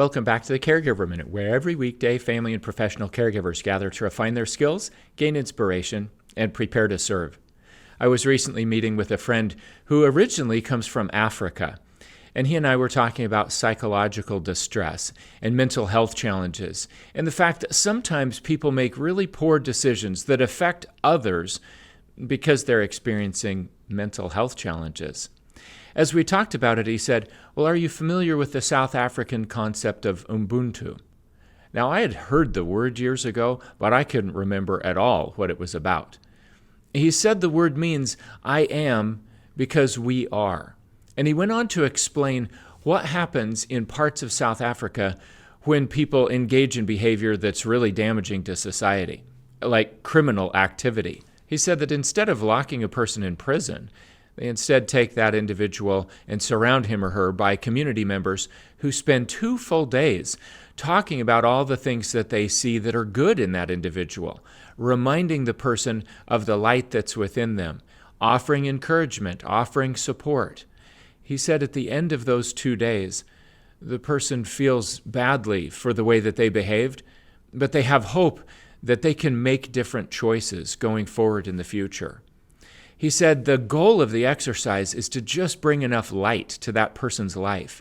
Welcome back to the Caregiver Minute, where every weekday family and professional caregivers gather to refine their skills, gain inspiration, and prepare to serve. I was recently meeting with a friend who originally comes from Africa, and he and I were talking about psychological distress and mental health challenges, and the fact that sometimes people make really poor decisions that affect others because they're experiencing mental health challenges. As we talked about it, he said, "Well, are you familiar with the South African concept of Umbuntu?" Now, I had heard the word years ago, but I couldn't remember at all what it was about. He said the word means, "I am because we are." And he went on to explain what happens in parts of South Africa when people engage in behavior that's really damaging to society, like criminal activity. He said that instead of locking a person in prison, they instead take that individual and surround him or her by community members who spend 2 full days talking about all the things that they see that are good in that individual, reminding the person of the light that's within them, offering encouragement, offering support. He said at the end of those 2 days, the person feels badly for the way that they behaved, but they have hope that they can make different choices going forward in the future. He said the goal of the exercise is to just bring enough light to that person's life,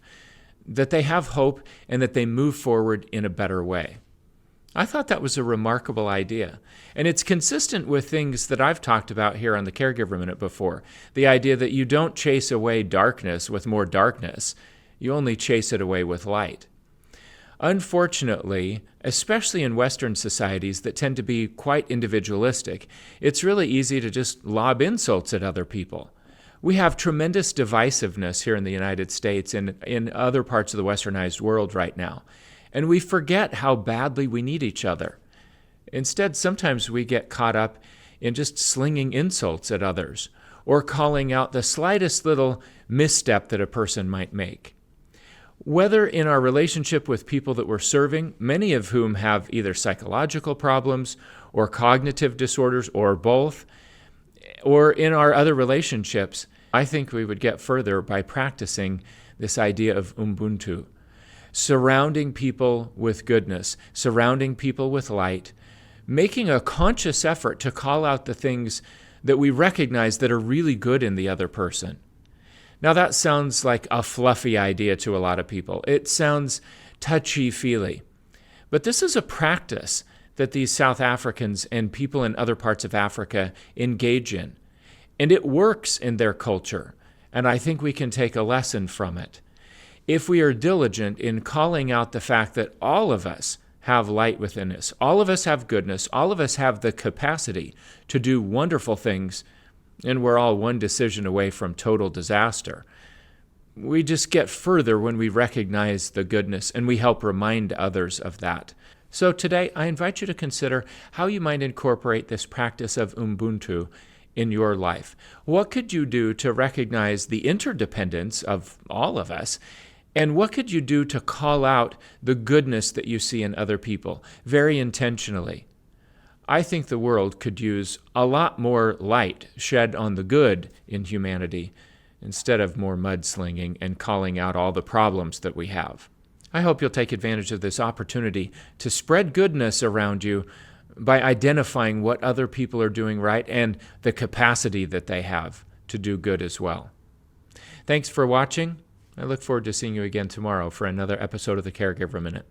that they have hope and that they move forward in a better way. I thought that was a remarkable idea, and it's consistent with things that I've talked about here on the Caregiver Minute before, the idea that you don't chase away darkness with more darkness, you only chase it away with light. Unfortunately, especially in Western societies that tend to be quite individualistic, it's really easy to just lob insults at other people. We have tremendous divisiveness here in the United States and in other parts of the westernized world right now, and we forget how badly we need each other. Instead, sometimes we get caught up in just slinging insults at others or calling out the slightest little misstep that a person might make. Whether in our relationship with people that we're serving, many of whom have either psychological problems or cognitive disorders or both, or in our other relationships, I think we would get further by practicing this idea of Umbuntu, surrounding people with goodness, surrounding people with light, making a conscious effort to call out the things that we recognize that are really good in the other person. Now that sounds like a fluffy idea to a lot of people. It sounds touchy-feely. But this is a practice that these South Africans and people in other parts of Africa engage in. And it works in their culture, and I think we can take a lesson from it. If we are diligent in calling out the fact that all of us have light within us, all of us have goodness, all of us have the capacity to do wonderful things, and we're all one decision away from total disaster. We just get further when we recognize the goodness and we help remind others of that. So today, I invite you to consider how you might incorporate this practice of Ubuntu in your life. What could you do to recognize the interdependence of all of us? And what could you do to call out the goodness that you see in other people very intentionally? I think the world could use a lot more light shed on the good in humanity instead of more mudslinging and calling out all the problems that we have. I hope you'll take advantage of this opportunity to spread goodness around you by identifying what other people are doing right and the capacity that they have to do good as well. Thanks for watching. I look forward to seeing you again tomorrow for another episode of the Caregiver Minute.